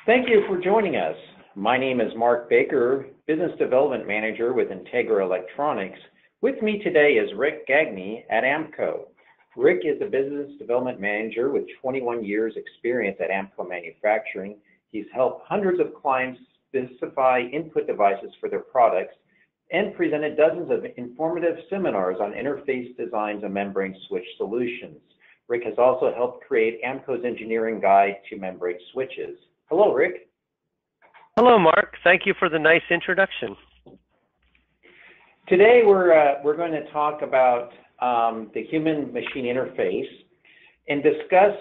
Thank you for joining us. My name is Mark Baker, Business Development Manager with Integra Electronics. With me today is Rick Gagne at AMCO. Rick is a Business Development Manager with 21 years experience at AMCO Manufacturing. He's helped hundreds of clients specify input devices for their products and presented dozens of informative seminars on interface designs and membrane switch solutions. Rick has also helped create AMCO's engineering guide to membrane switches. Hello, Rick. Hello, Mark. Thank you for the nice introduction. Today, we're going to talk about the human-machine interface and discuss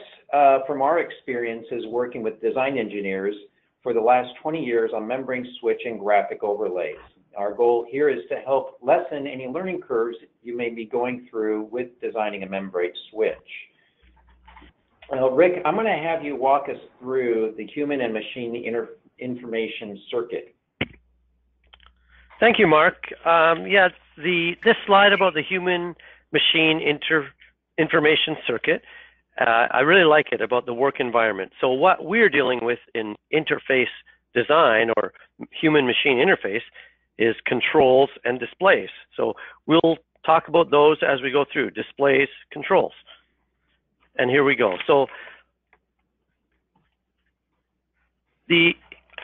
from our experiences working with design engineers for the last 20 years on membrane switch and graphic overlays. Our goal here is to help lessen any learning curves you may be going through with designing a membrane switch. Rick, I'm going to have you walk us through the human and machine information circuit. Thank you, Mark. This slide about the human-machine information circuit, I really like it about the work environment. So what we're dealing with in interface design or human-machine interface is controls and displays. So we'll talk about those as we go through, displays, controls. And here we go. So the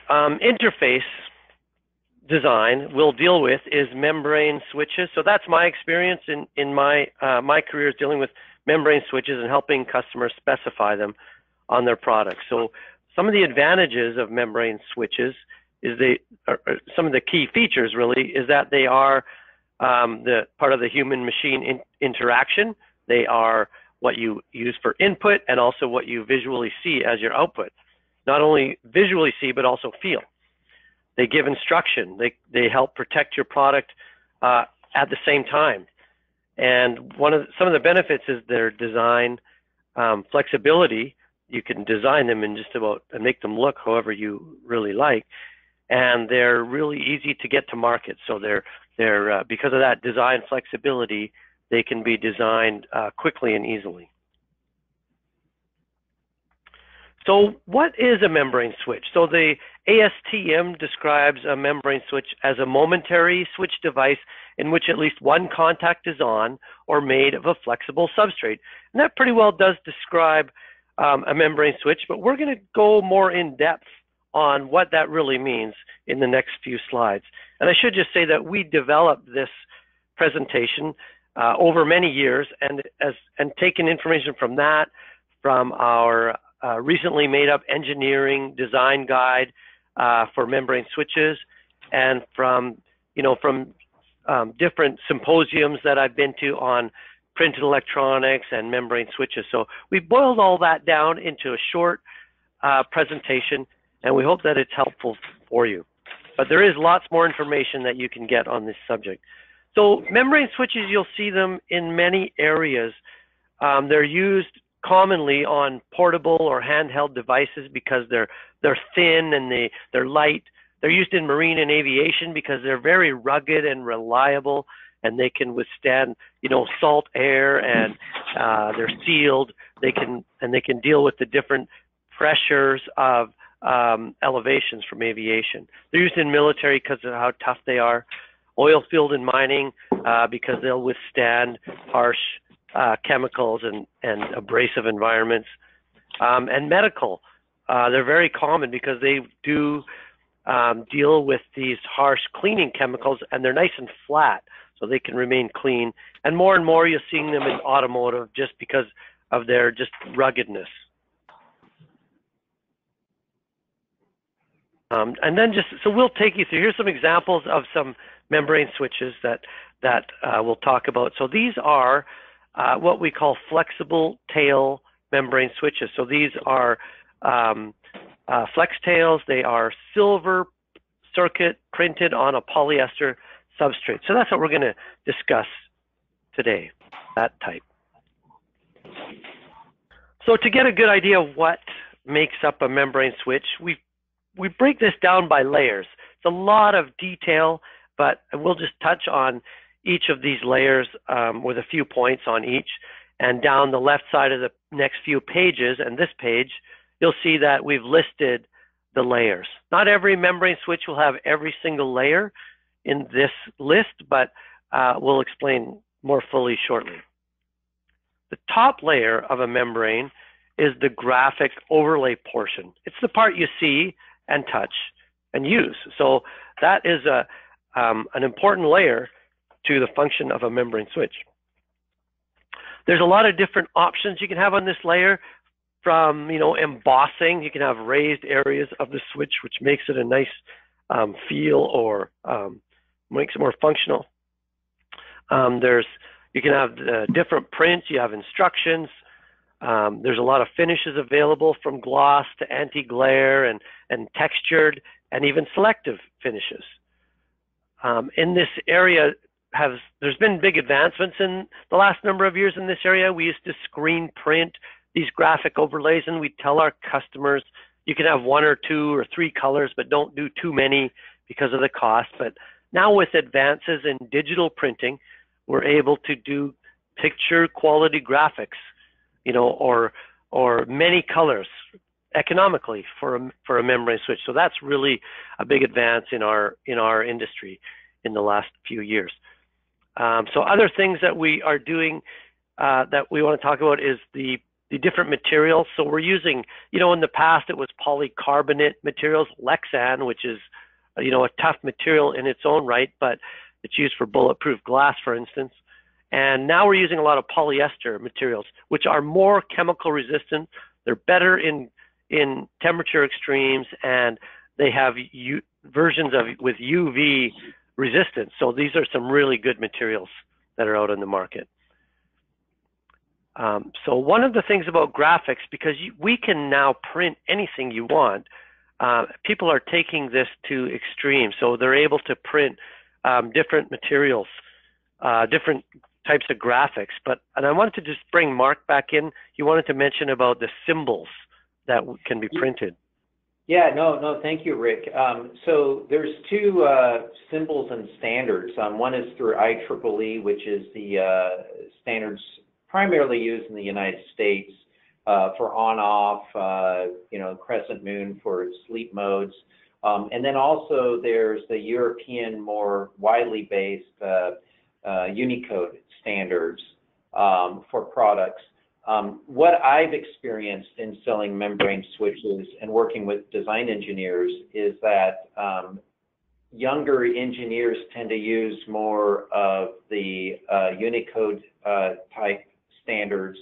interface design we'll deal with is membrane switches. So that's my experience in my career, is dealing with membrane switches and helping customers specify them on their products. So some of the advantages of membrane switches is some of the key features really is that they are the part of the human-machine interaction. They are what you use for input and also what you visually see as your output. Not only visually see, but also feel. They give instruction. They help protect your product at the same time. And some of the benefits is their design flexibility. You can design them and make them look however you really like. And they're really easy to get to market. So they're because of that design flexibility, they can be designed quickly and easily. So what is a membrane switch? So the ASTM describes a membrane switch as a momentary switch device in which at least one contact is on or made of a flexible substrate. And that pretty well does describe a membrane switch, but we're going to go more in depth on what that really means in the next few slides. And I should just say that we developed this presentation over many years and taken information from that, from our recently made up engineering design guide for membrane switches, and from different symposiums that I've been to on printed electronics and membrane switches. So we boiled all that down into a short presentation, and we hope that it's helpful for you. But there is lots more information that you can get on this subject. So membrane switches, you'll see them in many areas. They're used commonly on portable or handheld devices because they're thin and they're light. They're used in marine and aviation because they're very rugged and reliable, and they can withstand salt air, and they're sealed. They can deal with the different pressures of elevations from aviation. They're used in military because of how tough they are. Oil field and mining because they'll withstand harsh chemicals and abrasive environments. And medical, they're very common because they do deal with these harsh cleaning chemicals, and they're nice and flat, so they can remain clean. And more you're seeing them in automotive just because of their ruggedness. And then so we'll take you through, here's some examples of some membrane switches that we'll talk about. So these are what we call flexible tail membrane switches. So these are flex tails. They are silver circuit printed on a polyester substrate. So that's what we're going to discuss today, that type. So to get a good idea of what makes up a membrane switch, we break this down by layers. It's a lot of detail, but we'll just touch on each of these layers with a few points on each. And down the left side of the next few pages, and this page, you'll see that we've listed the layers. Not every membrane switch will have every single layer in this list, but we'll explain more fully shortly. The top layer of a membrane is the graphic overlay portion. It's the part you see and touch and use. So that is an important layer to the function of a membrane switch. There's a lot of different options you can have on this layer, from embossing. You can have raised areas of the switch, which makes it a nice feel, or makes it more functional. You can have different prints. You have instructions. There's a lot of finishes available, from gloss to anti-glare and textured and even selective finishes. In this area, there's been big advancements in the last number of years in this area. We used to screen print these graphic overlays, and we tell our customers you can have 1 or 2 or 3 colors, but don't do too many because of the cost. But now with advances in digital printing, we're able to do picture quality graphics, or many colors economically for a membrane switch. So that's really a big advance in our industry in the last few years. So other things that we are doing that we want to talk about is the different materials. So we're using, in the past it was polycarbonate materials, Lexan, which is, a tough material in its own right, but it's used for bulletproof glass, for instance. And now we're using a lot of polyester materials, which are more chemical resistant. They're better in temperature extremes, and they have versions with UV resistance. So these are some really good materials that are out in the market. So one of the things about graphics, because we can now print anything you want, people are taking this to extreme. So they're able to print different materials, different types of graphics. And I wanted to just bring Mark back in. He wanted to mention about the symbols that can be printed. Yeah, no, thank you, Rick. So there's 2 symbols and standards. One is through IEEE, which is the standards primarily used in the United States for on-off, crescent moon for sleep modes. And then also there's the European, more widely based Unicode standards for products. What I've experienced in selling membrane switches and working with design engineers is that younger engineers tend to use more of the Unicode type standards,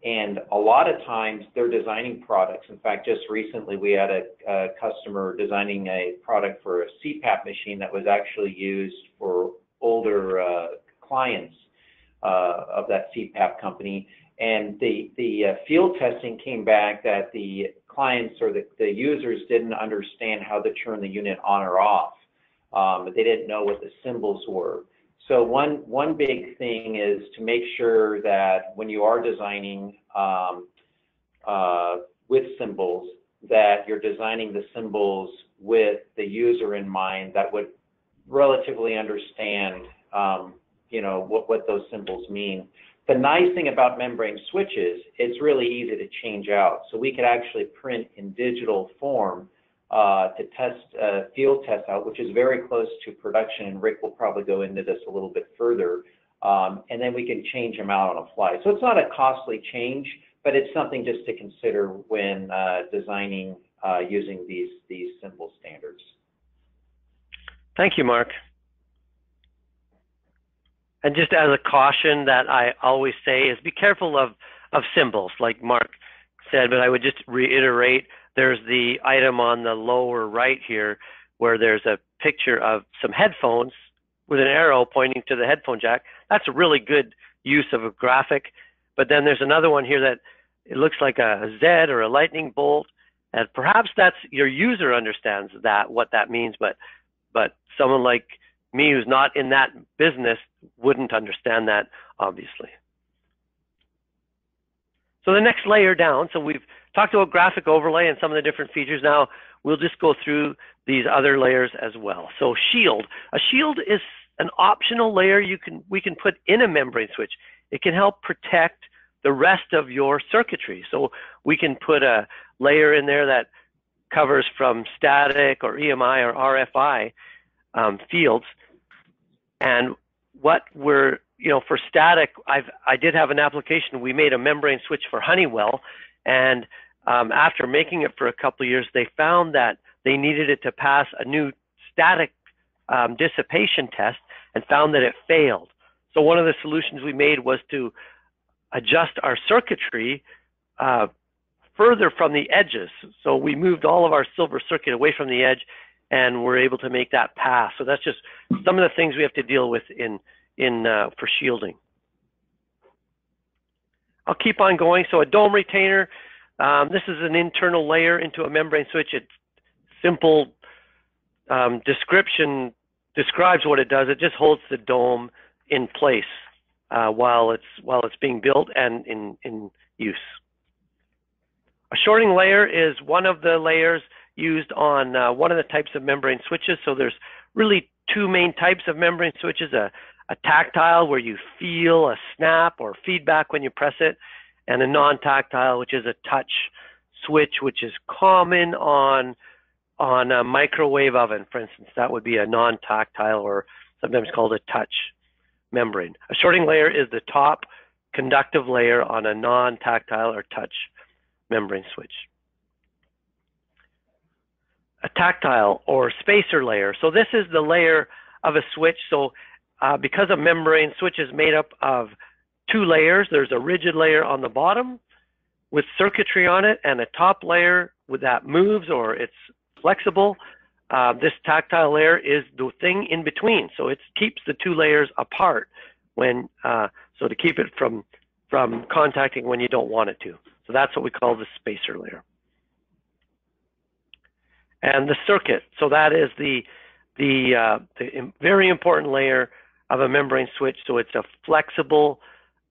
and a lot of times they're designing products. In fact, just recently we had a customer designing a product for a CPAP machine that was actually used for older clients of that CPAP company, and the field testing came back that the clients or the users didn't understand how to turn the unit on or off. They didn't know what the symbols were. So one big thing is to make sure that when you are designing with symbols, that you're designing the symbols with the user in mind that would relatively understand what those symbols mean. The nice thing about membrane switches, it's really easy to change out. So we could actually print in digital form to test, field test out, which is very close to production, and Rick will probably go into this a little bit further, and then we can change them out on a fly. So it's not a costly change, but it's something just to consider when designing using these symbol standards. Thank you, Mark. And just as a caution that I always say is be careful of symbols, like Mark said, but I would just reiterate, there's the item on the lower right here where there's a picture of some headphones with an arrow pointing to the headphone jack. That's a really good use of a graphic. But then there's another one here that it looks like a Z or a lightning bolt, and perhaps that's your user understands what that means, but someone like me who's not in that business wouldn't understand that, obviously. So the next layer down, so we've talked about graphic overlay and some of the different features. Now we'll just go through these other layers as well. So shield. A shield is an optional layer we can put in a membrane switch. It can help protect the rest of your circuitry. So we can put a layer in there that covers from static or EMI or RFI fields. And what we're, for static, I did have an application. We made a membrane switch for Honeywell, and after making it for a couple of years, they found that they needed it to pass a new static dissipation test and found that it failed. So one of the solutions we made was to adjust our circuitry further from the edges. So we moved all of our silver circuit away from the edge, and we're able to make that pass. So that's just some of the things we have to deal with for shielding. I'll keep on going. So a dome retainer, this is an internal layer into a membrane switch. It's simple description describes what it does. It just holds the dome in place while it's being built and in use. A shorting layer is one of the layers used on one of the types of membrane switches. So there's really two main types of membrane switches, a tactile where you feel a snap or feedback when you press it, and a non-tactile, which is a touch switch, which is common on a microwave oven, for instance. That would be a non-tactile or sometimes called a touch membrane. A shorting layer is the top conductive layer on a non-tactile or touch membrane switch. A tactile or spacer layer. So this is the layer of a switch. So because a membrane switch is made up of two layers, there's a rigid layer on the bottom with circuitry on it and a top layer that moves or it's flexible. This tactile layer is the thing in between. So it keeps the two layers apart so to keep it from contacting when you don't want it to. So that's what we call the spacer layer. And the circuit, so that is the very important layer of a membrane switch. So it's a flexible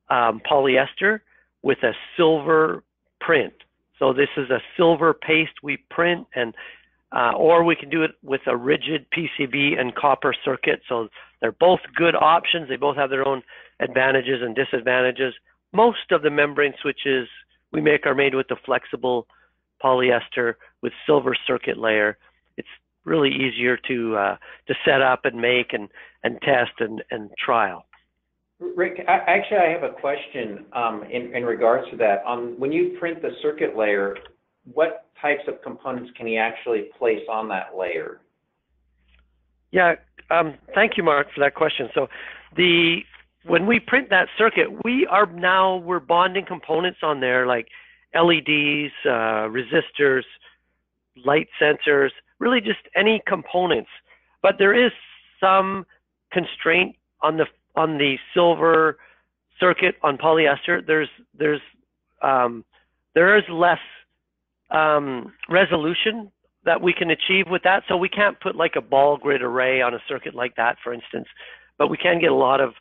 polyester with a silver print. So this is a silver paste we print, and or we can do it with a rigid PCB and copper circuit. So they're both good options. They both have their own advantages and disadvantages. Most of the membrane switches we make are made with the flexible polyester with silver circuit layer. It's really easier to set up and make and test and trial. Rick, actually, I have a question in regards to that. When you print the circuit layer, what types of components can you actually place on that layer? Yeah, thank you, Mark, for that question. So when we print that circuit, we're bonding components on there like LEDs, resistors, light sensors, really just any components. But there is some constraint on the silver circuit on polyester. There is less resolution that we can achieve with that. So we can't put like a ball grid array on a circuit like that, for instance, but we can get a lot of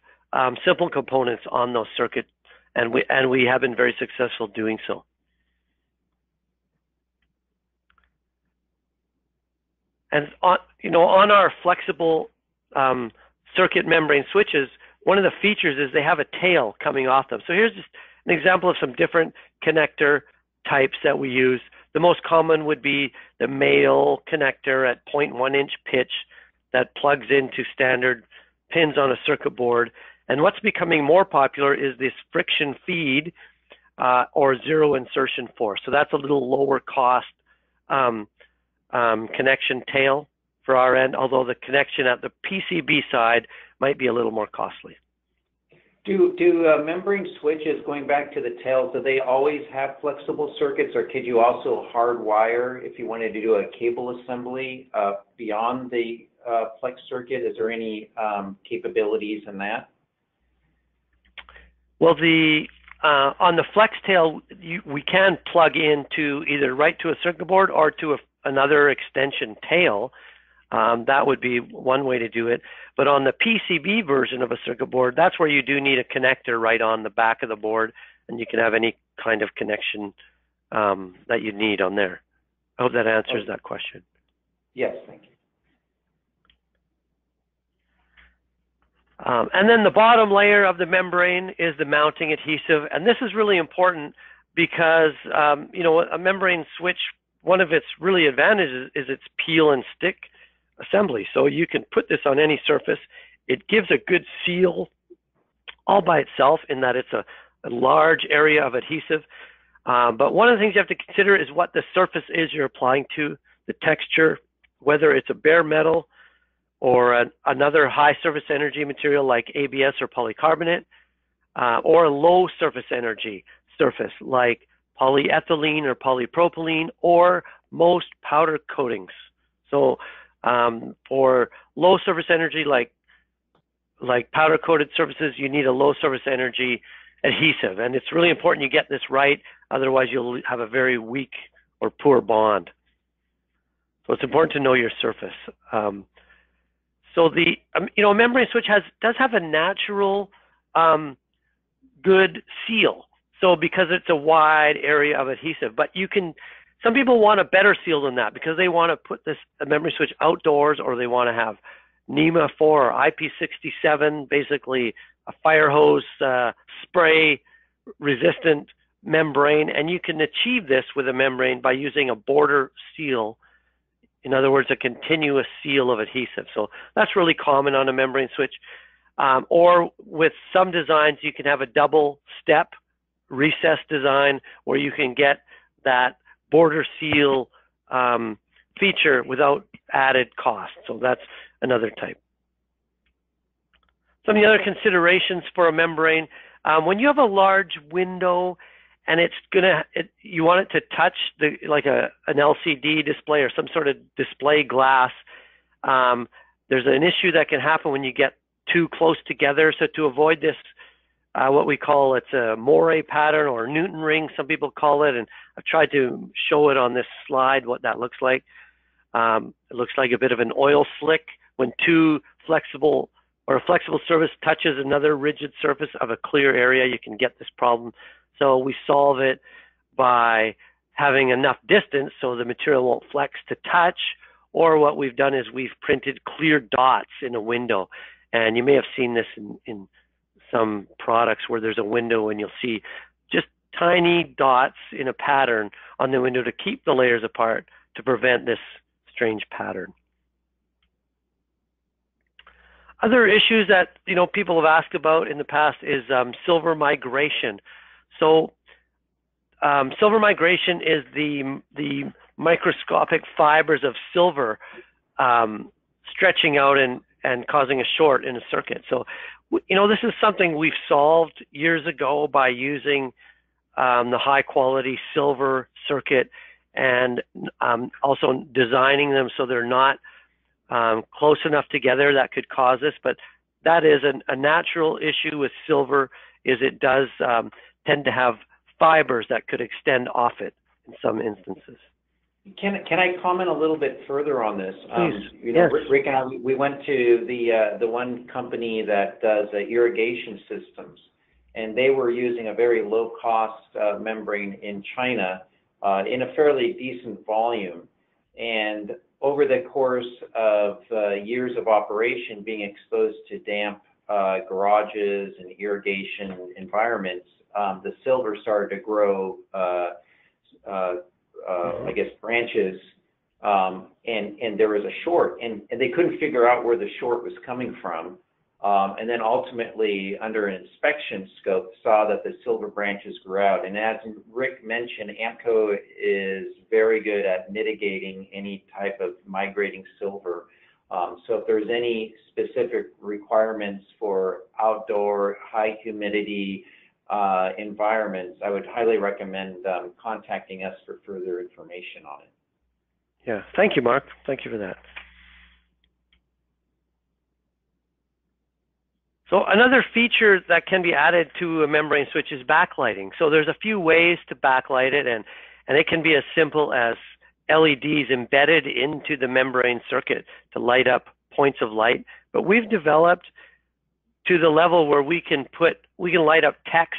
simple components on those circuits, and we have been very successful doing so. And on our flexible circuit membrane switches, one of the features is they have a tail coming off them. So here's just an example of some different connector types that we use. The most common would be the male connector at 0.1 inch pitch that plugs into standard pins on a circuit board. And what's becoming more popular is this friction feed or zero insertion force. So that's a little lower cost connection tail for our end, although the connection at the PCB side might be a little more costly. Do membrane switches, going back to the tails, do they always have flexible circuits, or could you also hardwire if you wanted to do a cable assembly beyond the flex circuit? Is there any capabilities in that? Well, on the flex tail, we can plug into either right to a circuit board or to another extension tail. That would be one way to do it. But on the PCB version of a circuit board, that's where you do need a connector right on the back of the board, and you can have any kind of connection that you need on there. I hope that answers that question. Yes, thank you. And then the bottom layer of the membrane is the mounting adhesive, and this is really important because a membrane switch one of its really advantages is its peel and stick assembly. So you can put this on any surface. It gives a good seal all by itself in that it's a large area of adhesive. But one of the things you have to consider is what the surface is you're applying to, the texture, whether it's a bare metal or another high surface energy material like ABS or polycarbonate, or a low surface energy surface like polyethylene or polypropylene, or most powder coatings. So for low surface energy like powder coated surfaces, you need a low surface energy adhesive, and it's really important you get this right, otherwise you'll have a very weak or poor bond. So it's important to know your surface. So the a membrane switch does have a natural good seal. So because it's a wide area of adhesive, but some people want a better seal than that because they want to put a membrane switch outdoors, or they want to have NEMA 4 or IP67, basically a fire hose spray resistant membrane, and you can achieve this with a membrane by using a border seal. In other words, a continuous seal of adhesive. So that's really common on a membrane switch. Or with some designs, you can have a double step recess design where you can get that border seal feature without added cost. So that's another type. Some of the other considerations for a membrane, when you have a large window and you want it to touch like an LCD display or some sort of display glass, there's an issue that can happen when you get too close together. So to avoid this, what we call it's a moire pattern or Newton ring, some people call it, and I've tried to show it on this slide what that looks like. It looks like a bit of an oil slick when a flexible surface touches another rigid surface of a clear area. You can get this problem. So we solve it by having enough distance so the material won't flex to touch, or what we've done is we've printed clear dots in a window. And you may have seen this in some products where there's a window and you'll see just tiny dots in a pattern on the window to keep the layers apart to prevent this strange pattern. Other issues that people have asked about in the past is silver migration. So silver migration is the microscopic fibers of silver stretching out and causing a short in a circuit. So this is something we've solved years ago by using the high quality silver circuit and also designing them so they're not close enough together that could cause this. But that is a natural issue with silver, is it does tend to have fibers that could extend off it in some instances. Can I comment a little bit further on this? Please. Yes. Rick and I, we went to the one company that does irrigation systems, and they were using a very low cost membrane in China in a fairly decent volume. And over the course of years of operation, being exposed to damp garages and irrigation environments, the silver started to grow, I guess, branches, and there was a short, and they couldn't figure out where the short was coming from. And then ultimately, under an inspection scope, saw that the silver branches grew out. And as Rick mentioned, AMCO is very good at mitigating any type of migrating silver. So if there's any specific requirements for outdoor, high humidity environments, I would highly recommend contacting us for further information on it. Yeah, thank you, Mark. Thank you for that. So another feature that can be added to a membrane switch is backlighting. So there's a few ways to backlight it, and it can be as simple as LEDs embedded into the membrane circuit to light up points of light. But we've developed to the level where we can light up text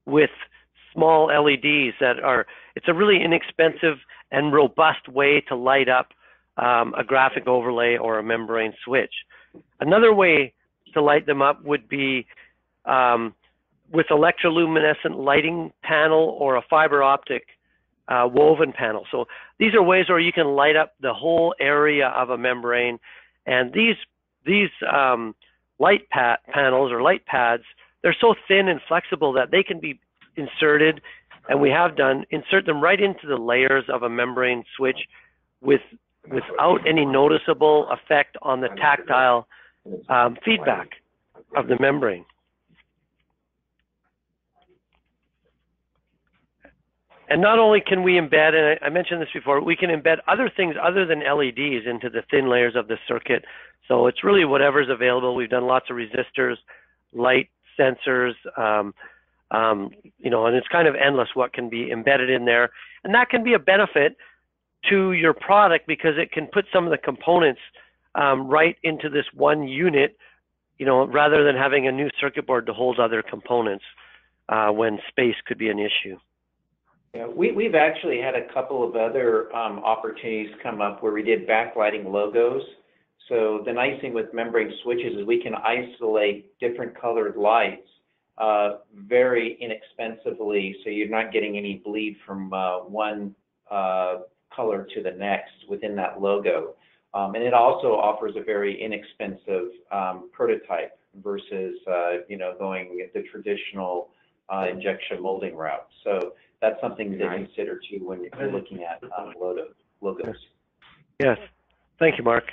with small LEDs it's a really inexpensive and robust way to light up a graphic overlay or a membrane switch. Another way to light them up would be with electroluminescent lighting panel or a fiber optic woven panel. So these are ways where you can light up the whole area of a membrane. And these light panels or light pads, they're so thin and flexible that they can be inserted, and we have done, insert them right into the layers of a membrane switch without any noticeable effect on the tactile feedback of the membrane. And not only can we embed, and I mentioned this before, we can embed other things other than LEDs into the thin layers of the circuit. So it's really whatever's available. We've done lots of resistors, light sensors, you know, and it's kind of endless what can be embedded in there. And that can be a benefit to your product because it can put some of the components right into this one unit, you know, rather than having a new circuit board to hold other components when space could be an issue. Yeah, we've actually had a couple of other opportunities come up where we did backlighting logos. So the nice thing with membrane switches is we can isolate different colored lights very inexpensively, so you're not getting any bleed from one color to the next within that logo. And it also offers a very inexpensive prototype versus you know, going the traditional injection molding route. So that's something to consider too when you're looking at logos. Yes, thank you, Mark.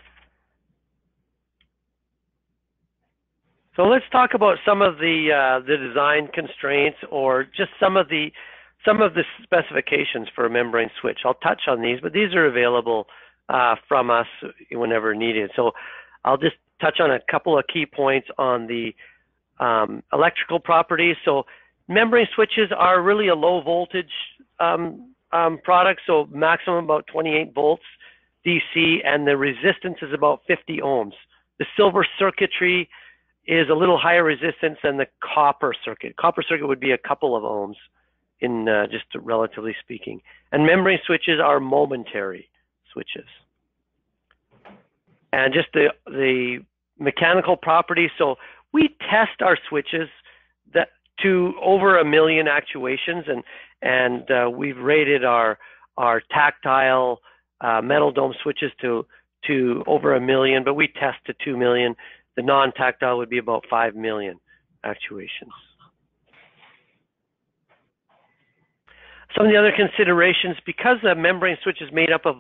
So let's talk about some of the design constraints, or just some of the specifications for a membrane switch. I'll touch on these, but these are available from us whenever needed. So I'll just touch on a couple of key points on the electrical properties. So membrane switches are really a low voltage product, so maximum about 28 volts DC, and the resistance is about 50 ohms. The silver circuitry is a little higher resistance than the copper circuit. Copper circuit would be a couple of ohms in just relatively speaking. And membrane switches are momentary switches. And just the mechanical properties. So we test our switches to over 1 million actuations, and we've rated our tactile metal dome switches to over 1 million, but we test to 2 million. The non-tactile would be about 5 million actuations. Some of the other considerations, because the membrane switch is made up of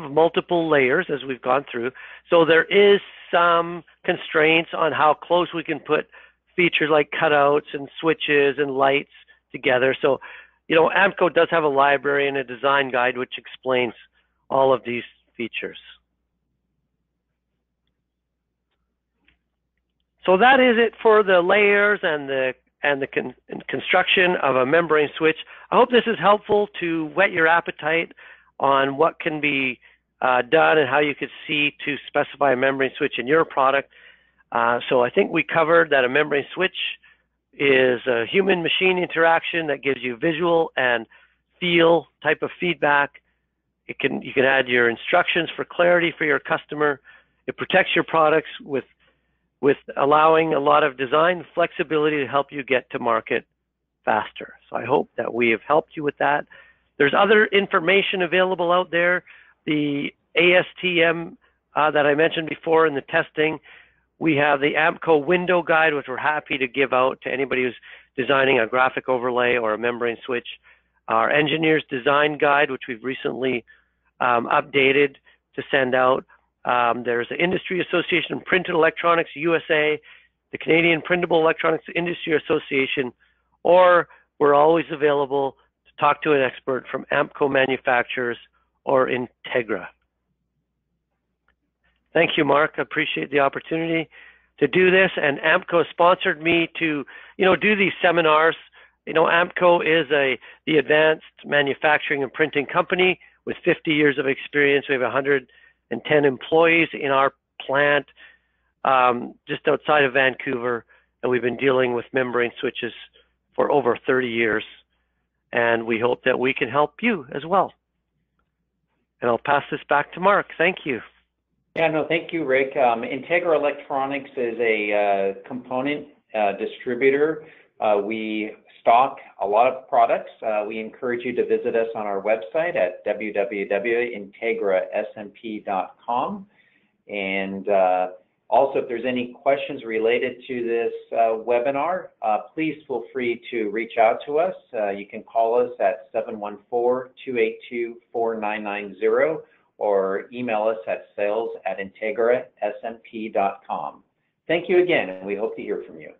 multiple layers, as we've gone through, so there is some constraints on how close we can put features like cutouts and switches and lights together. So, you know, AMCO does have a library and a design guide which explains all of these features. So that is it for the layers and the construction of a membrane switch. I hope this is helpful to whet your appetite on what can be done and how you could see to specify a membrane switch in your product. So I think we covered that a membrane switch is a human-machine interaction that gives you visual and feel type of feedback. You can add your instructions for clarity for your customer. It protects your products with allowing a lot of design flexibility to help you get to market faster. So I hope that we have helped you with that. There's other information available out there. The ASTM that I mentioned before in the testing. We have the AMCO window guide, which we're happy to give out to anybody who's designing a graphic overlay or a membrane switch. Our engineer's design guide, which we've recently updated to send out. There's the Industry Association of Printed Electronics USA, the Canadian Printable Electronics Industry Association, or we're always available to talk to an expert from AMCO Manufacturers or Integra. Thank you, Mark. I appreciate the opportunity to do this. And AMCO sponsored me to, do these seminars. AMCO is the advanced manufacturing and printing company with 50 years of experience. We have 110 employees in our plant just outside of Vancouver, and we've been dealing with membrane switches for over 30 years. And we hope that we can help you as well. And I'll pass this back to Mark. Thank you. Yeah, no, thank you, Rick. Integra Electronics is a component distributor. We stock a lot of products. We encourage you to visit us on our website at www.integrasmp.com. And also, if there's any questions related to this webinar, please feel free to reach out to us. You can call us at 714-282-4990 or email us at sales@integrasmp.com. Thank you again, and we hope to hear from you.